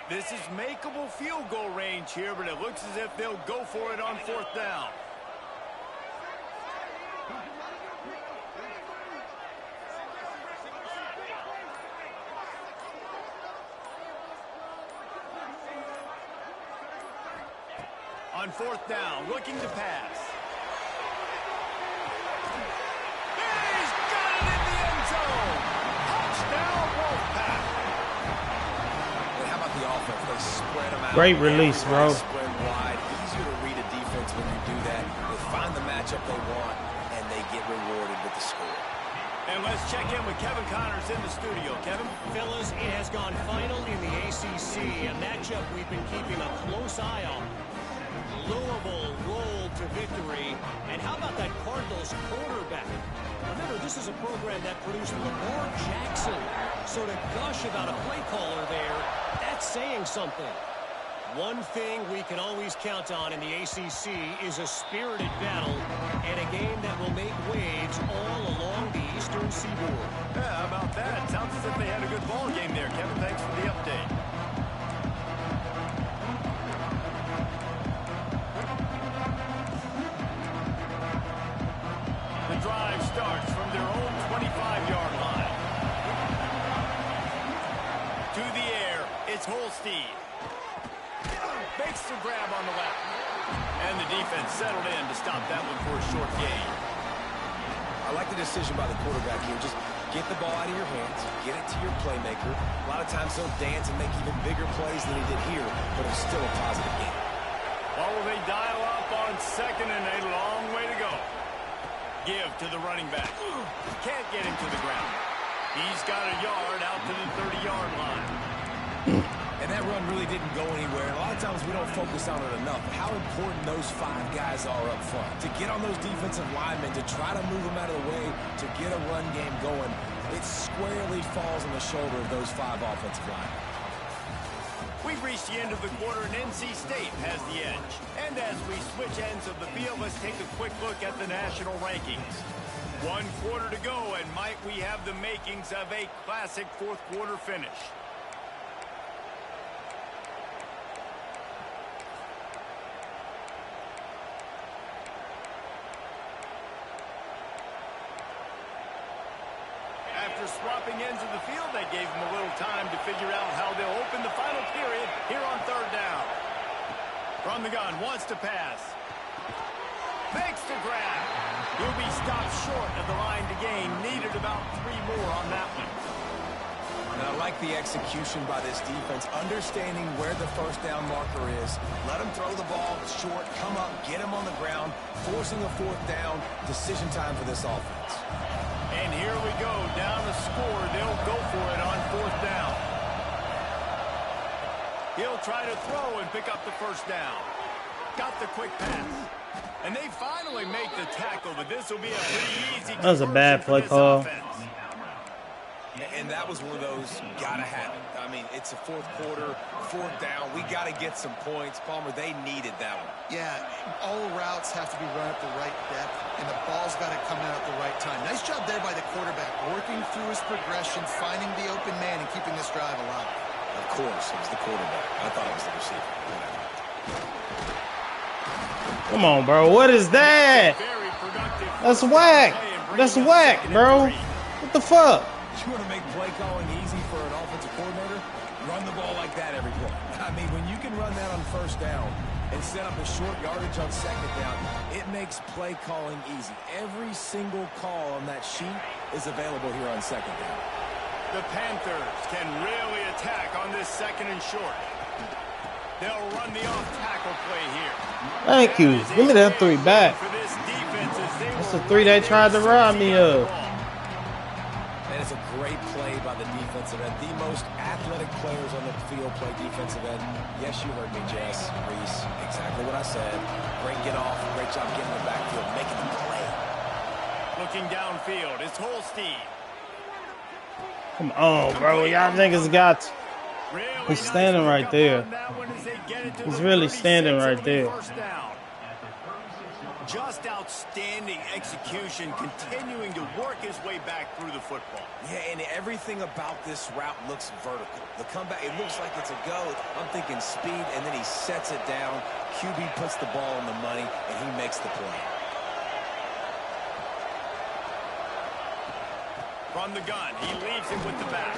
This is makeable field goal range here, but it looks as if they'll go for it on 4th down. on 4th down, looking to pass. He's got it in the end zone. Touchdown, Wolfpack. And how about the offense? They spread them out. Great release, bro. Spread wide. Easier to read a defense when you do that. They find the matchup they want, and they get rewarded with the score. And let's check in with Kevin Connors in the studio. Kevin? Fellas, it has gone final in the ACC, a matchup we've been keeping a close eye on. Louisville rolled to victory. And how about that Cardinals quarterback? Remember, this is a program that produced Lamar Jackson. So to gush about a play caller there, that's saying something. One thing we can always count on in the ACC is a spirited battle and a game that will make waves all along the Eastern Seaboard. Yeah, how about that? Sounds as if they had a good ball game there, Kevin. Thanks for the update. The drive starts from their own 25-yard line. To the air, it's Holstein. Makes the grab on the left. And the defense settled in to stop that one for a short gain. I like the decision by the quarterback here. Just get the ball out of your hands, get it to your playmaker. A lot of times he'll dance and make even bigger plays than he did here, but it's still a positive game. Well, will they dial up on 2nd and a long way to go? Give to the running back. Can't get him to the ground. He's got a yard out to the 30-yard line. And that run really didn't go anywhere. A lot of times we don't focus on it enough. How important those 5 guys are up front. To get on those defensive linemen, to try to move them out of the way, to get a run game going, it squarely falls on the shoulder of those 5 offensive linemen. We've reached the end of the quarter, and NC State has the edge. And as we switch ends of the field, let's take a quick look at the national rankings. 1 quarter to go, and might we have the makings of a classic 4th quarter finish. After swapping ends of the field, that gave them a little time to figure out how they'll open the final period here on 3rd down. From the gun, wants to pass. Makes the grab. He'll be stopped short of the line to gain. Needed about 3 more on that one. And I like the execution by this defense, understanding where the 1st down marker is. Let them throw the ball short, come up, get him on the ground, forcing a 4th down. Decision time for this offense. And here we go, down the score. They'll go for it on 4th down. He'll try to throw and pick up the 1st down. Got the quick pass. And they finally make the tackle, but this will be a pretty easy. That was a bad play call. And that was one of those, gotta have it. I mean, it's a 4th quarter, 4th down. We got to get some points. Palmer, they needed that one. Yeah, all routes have to be run at the right depth, and the ball's got to come out at the right time. Nice job there by the quarterback, working through his progression, finding the open man, and keeping this drive alive. Of course, it was the quarterback. I thought it was the receiver. Come on, bro. What is that? That's whack. That's whack, bro. What the fuck? You want to make play calling easy for an offensive coordinator? Run the ball like that every play. I mean, when you can run that on 1st down and set up a short yardage on 2nd down, it makes play calling easy. Every single call on that sheet is available here on 2nd down. The Panthers can really attack on this 2nd and short. They'll run the off-tackle play here. Thank you. Give me that 3 back. That's the 3 they tried to rob me of. And it's a great play by the defensive end. The most athletic players on the field play defensive end. Yes, you heard me, Jess, Reese. Exactly what I said. Great get off. Great job getting the backfield, making the play. Looking downfield, it's Holstein. Come on, bro. Y'all niggas got to. He's standing right there. He's really standing right there. Just outstanding execution, continuing to work his way back through the football. Yeah, and everything about this route looks vertical. The comeback, it looks like it's a go. I'm thinking speed, and then he sets it down. QB puts the ball on the money, and he makes the play. From the gun, he leaves it with the back.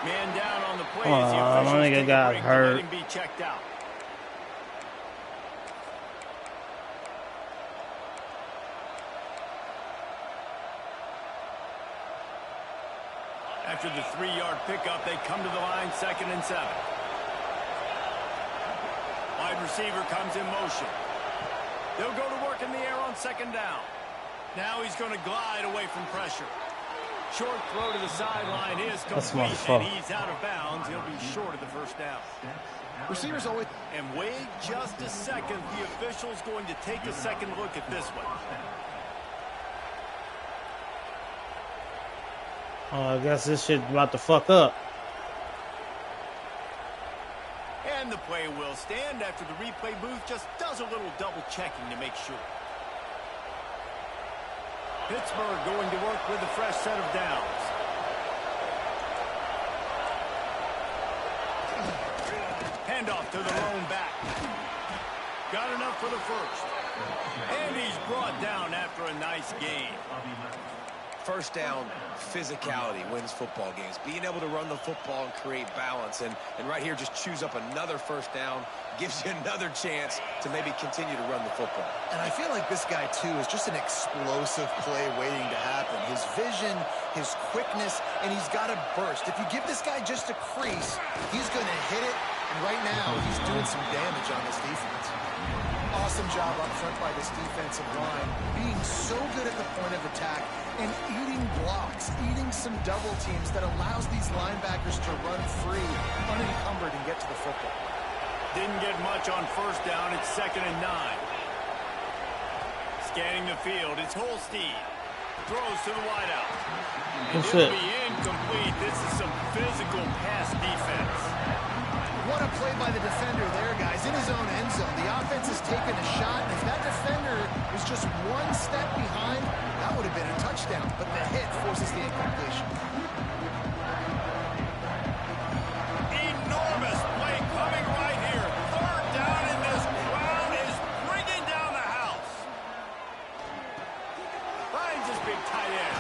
Man down on the play. My nigga got hurt. Be checked out. After the 3-yard pickup, they come to the line, 2nd and 7. Wide receiver comes in motion. They'll go to work in the air on 2nd down. Now he's going to glide away from pressure. Short throw to the sideline is complete, and he's out of bounds. He'll be short of the 1st down. Receivers always... And wait just a second. The official's going to take a second look at this one. I guess this shit about to fuck up. And the play will stand after the replay booth just does a little double checking to make sure. Pittsburgh going to work with a fresh set of downs. Handoff to the lone back. Got enough for the 1st. And he's brought down after a nice gain. 1st down, physicality wins football games. Being able to run the football and create balance. And right here, just choose up another 1st down. Gives you another chance to maybe continue to run the football. And I feel like this guy, too, is just an explosive play waiting to happen. His vision, his quickness, and he's got a burst. If you give this guy just a crease, he's going to hit it. And right now, he's doing some damage on this defense. Awesome job up front by this defensive line, being so good at the point of attack and eating blocks, eating some double teams that allows these linebackers to run free, unencumbered, and get to the football. Didn't get much on 1st down. It's 2nd and 9. Scanning the field, it's Holstein. Throws to the wideout. And it'll be incomplete. This is some physical pass defense. What a play by the defender there, guys, in his own end zone. The offense has taken a shot, and if that defender was just one step behind, that would have been a touchdown. But the hit forces the incompletion. Enormous play coming right here. 3rd down, and this crowd is bringing down the house. Finds his big tight end.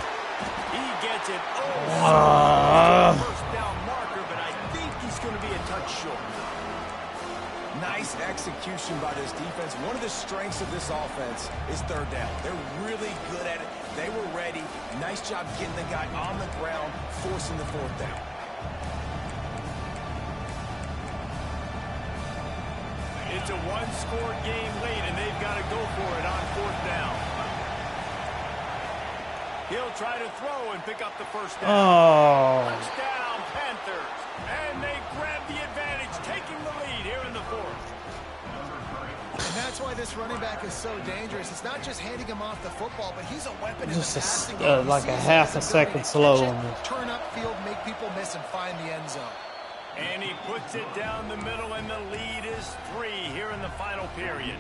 He gets it over. First down marker, but I think he's going to be a touch short. Nice execution by this defense. One of the strengths of this offense is 3rd down. They're really good at it. They were ready. Nice job getting the guy on the ground, forcing the 4th down. It's a 1-score game late, and they've got to go for it on 4th down. He'll try to throw and pick up the 1st down. Touchdown, Panthers. And they grab the advantage, taking the lead here in the 4th. And that's why this running back is so dangerous. It's not just handing him off the football, but he's a weapon in the passing game. Like a half a second slow on me. Turn upfield, make people miss, and find the end zone. And he puts it down the middle, and the lead is 3 here in the final period.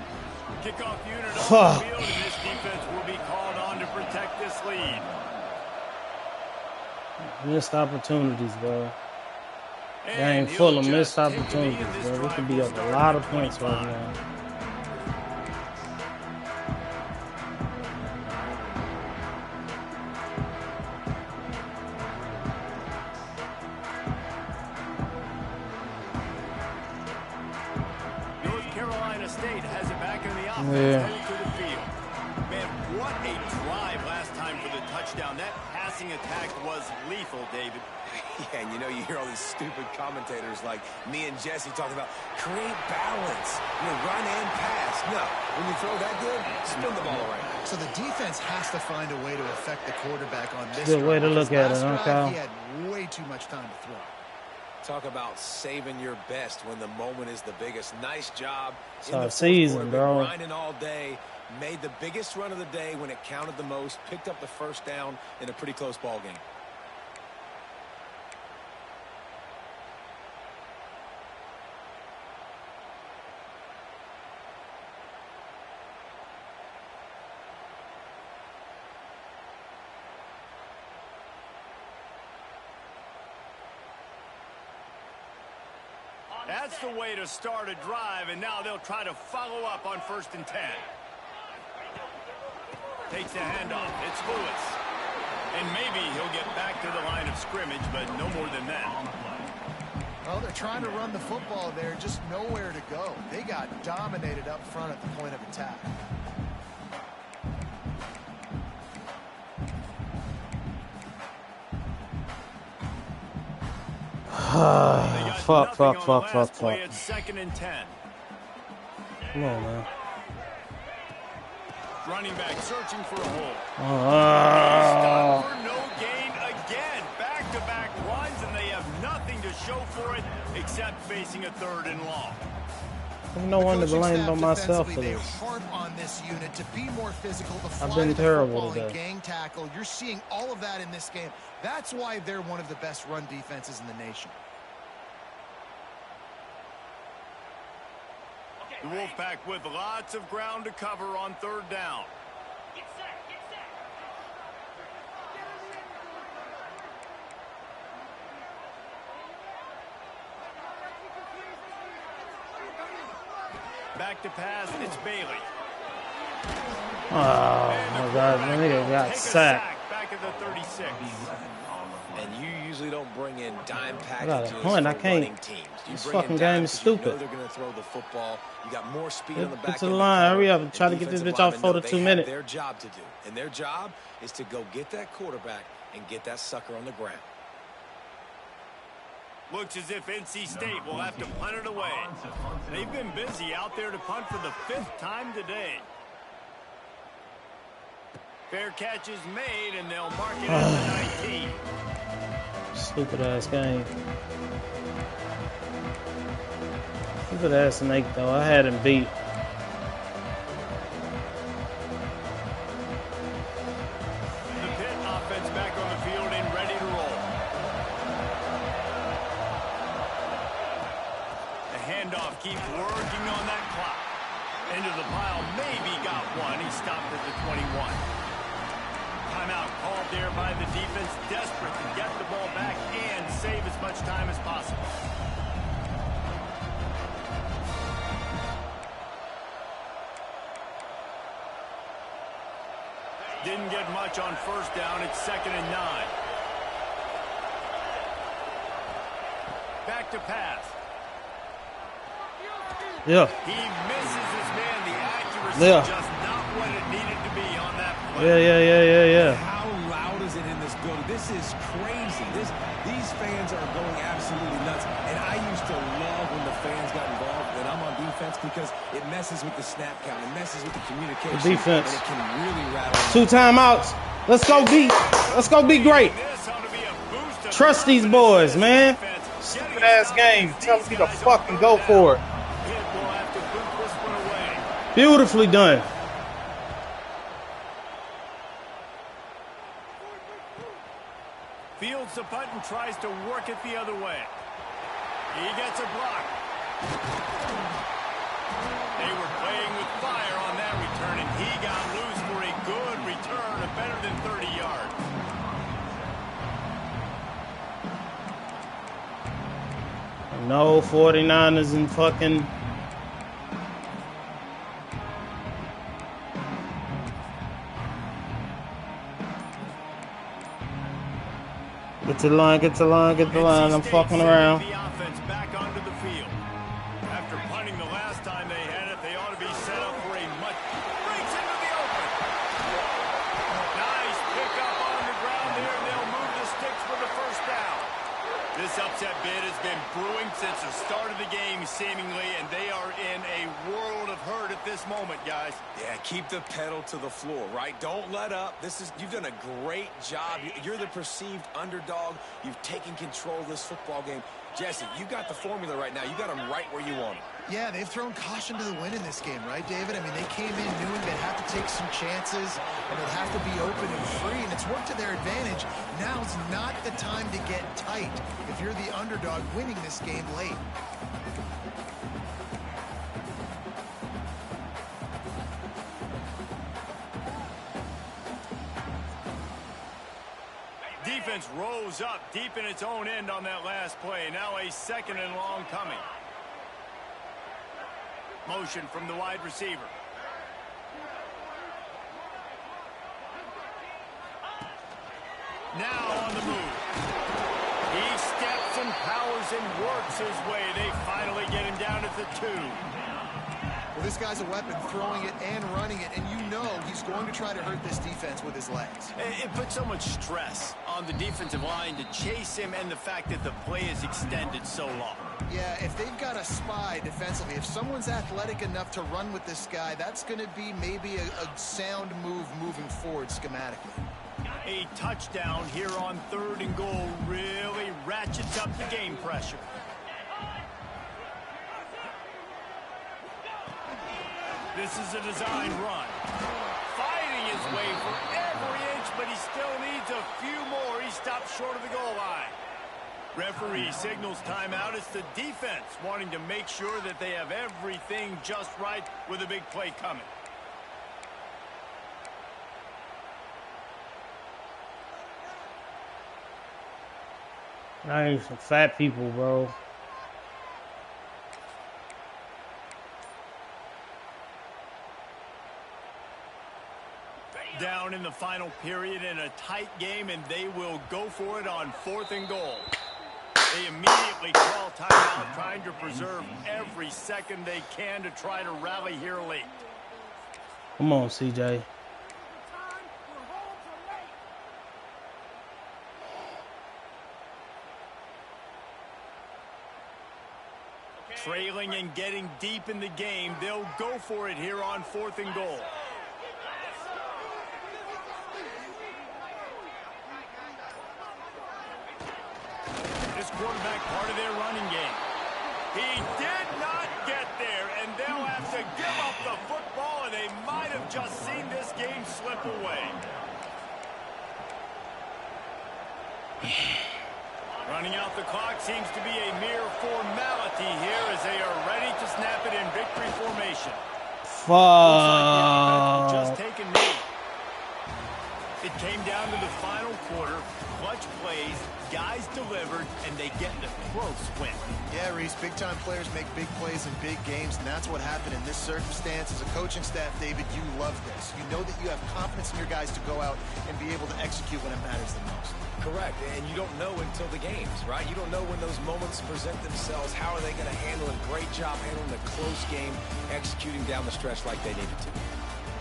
Kickoff unit on the field, and this defense will be called on to protect this lead. Missed opportunities, bro. Game full of missed opportunities, bro. We could be up a lot of points right now. State has it back in the offense, heading to the field. Man, what a drive last time for the touchdown. That passing attack was lethal, David. Yeah, and you know, you hear all these stupid commentators like me and Jesse talking about create balance, run and pass. No, when you throw that good, spin the ball around. So the defense has to find a way to affect the quarterback on this. Good way to look at it, okay? He had way too much time to throw. Talk about saving your best when the moment is the biggest. Nice job. It's our season, bro. Grinding all day, made the biggest run of the day when it counted the most, picked up the 1st down in a pretty close ball game. That's the way to start a drive, and now they'll try to follow up on 1st and 10. Takes the handoff. It's Lewis. And maybe he'll get back to the line of scrimmage, but no more than that. Well, they're trying to run the football there, just nowhere to go. They got dominated up front at the point of attack. Fuck. It's 2nd and 10. Come on, man. Running back searching for a hole. Oh. Stop for no gain again. Back-to-back runs, and they have nothing to show for it except facing a 3rd and long. There's no one to blame but myself for they this. harp on this unit to be more physical, to I've fly been to the terrible football and today. gang tackle. You're seeing all of that in this game. That's why they're one of the best run defenses in the nation. The Wolfpack with lots of ground to cover on 3rd down. Back to pass, it's Bailey. Oh my God, the nigga got sacked. Back at the 36. And you usually don't bring in dime I got packages a punt. I for can't. running teams. You This bring in fucking game dimes is 'cause you know stupid. they're going to throw the football. You got more speed on the Get back to the end line. cover, Hurry up and and try to get this defensive bitch off linemen for know the they 2 have minutes. their job to do. And their job is to go get that quarterback and get that sucker on the ground. Looks as if NC State will have to punt it away. They've been busy out there to punt for the 5th time today. Fair catch is made, and they'll mark it at the 19. Stupid ass game. Stupid ass snake though. I had him beat. The Pitt offense back on the field and ready to roll. The handoff keeps working on that clock. Into the pile, maybe got one. He stopped at the 21. Timeout called there by the defense, desperate to get the ball back and save as much time as possible. Didn't get much on 1st down. It's 2nd and 9. Back to pass. Yeah. He misses his man. The accuracy just not what it needed to be on that play. Yeah. How loud is it in this building? This is crazy. These fans are going absolutely nuts. And I used to love when the fans got involved when I'm on defense because it messes with the snap count. It messes with the communication. The defense. And it can really rattle. 2 timeouts. Let's go be great. This ought to be a boost to Trust these boys, man. Stupid ass game. Tell me to fucking go for it. Pitt will have to boot this one away. Beautifully done. Fields the punt and tries to work it the other way. He gets a block. They were playing with fire on that return, and he got loose for a good return of better than 30 yards. No 49ers in fucking... Get to the line. I'm fucking around. The offense back onto the field. After punting the last time they had it, they ought to be set up for a much... Breaks into the open. Nice pickup on the ground there, and they'll move the sticks for the 1st down. This upset bid has been brewing since the start of the game, seemingly, and they are in a world of hurt at this moment, guys. Yeah, keep the pedal to the floor, right? Don't let up. You've done a great job. You're the perceived underdog. You've taken control of this football game. Jesse, you got the formula right now. You got them right where you want them. Yeah, they've thrown caution to the wind in this game, right, David? I mean, they came in knowing they'd have to take some chances, and they'd have to be open and free, and it's worked to their advantage. Now's not the time to get tight if you're the underdog winning this game late. Defense rose up deep in its own end on that last play. Now a 2nd and long coming. Motion from the wide receiver. Now on the move. He steps and powers and works his way. They finally get him down at the 2. Well, this guy's a weapon, throwing it and running it, and you know he's going to try to hurt this defense with his legs. It puts so much stress on on the defensive line to chase him and the fact that the play is extended so long. Yeah, if they've got a spy defensively, if someone's athletic enough to run with this guy, that's going to be maybe a sound move moving forward schematically. A touchdown here on 3rd and goal really ratchets up the game pressure. This is a design run. Fighting his way for every inch, but he still needs a few more. He stops short of the goal line. Referee signals timeout. It's the defense wanting to make sure that they have everything just right with a big play coming. I need some fat people, bro. Down in the final period in a tight game, and they will go for it on 4th and goal. They immediately call timeout, trying to preserve every second they can to try to rally here late. Come on, CJ. Trailing and getting deep in the game, they'll go for it here on 4th and goal. This quarterback part of their running game. He did not get there, and they'll have to give up the football, and they might have just seen this game slip away. Running out the clock seems to be a mere formality here as they are ready to snap it in victory formation. Fuck. Just take a knee. It came down to the final quarter. Clutch plays, guys delivered, and they get the close win. Yeah, Reese, big-time players make big plays in big games, and that's what happened in this circumstance. As a coaching staff, David, you love this. You know that you have confidence in your guys to go out and be able to execute when it matters the most. Correct, and you don't know until the games, right? You don't know when those moments present themselves. How are they going to handle it? Great job handling a close game, executing down the stretch like they needed to.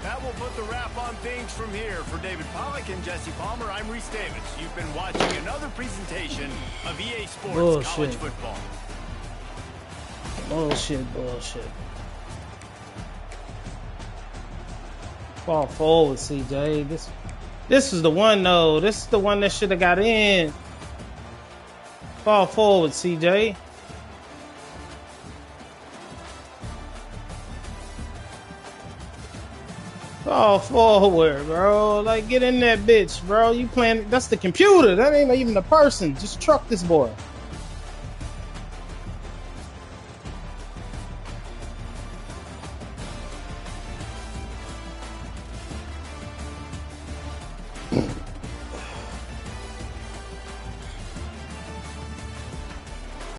That will put the wrap on things from here. For David Pollack and Jesse Palmer, I'm Reese Davis. You've been watching another presentation of EA Sports College Football. Bullshit. Fall forward, CJ. This is the one, though. This is the one that should have got in. Fall forward, CJ. Fall forward, bro. Like, get in that bitch, bro. You playing... That's the computer. That ain't even the person. Just truck this boy.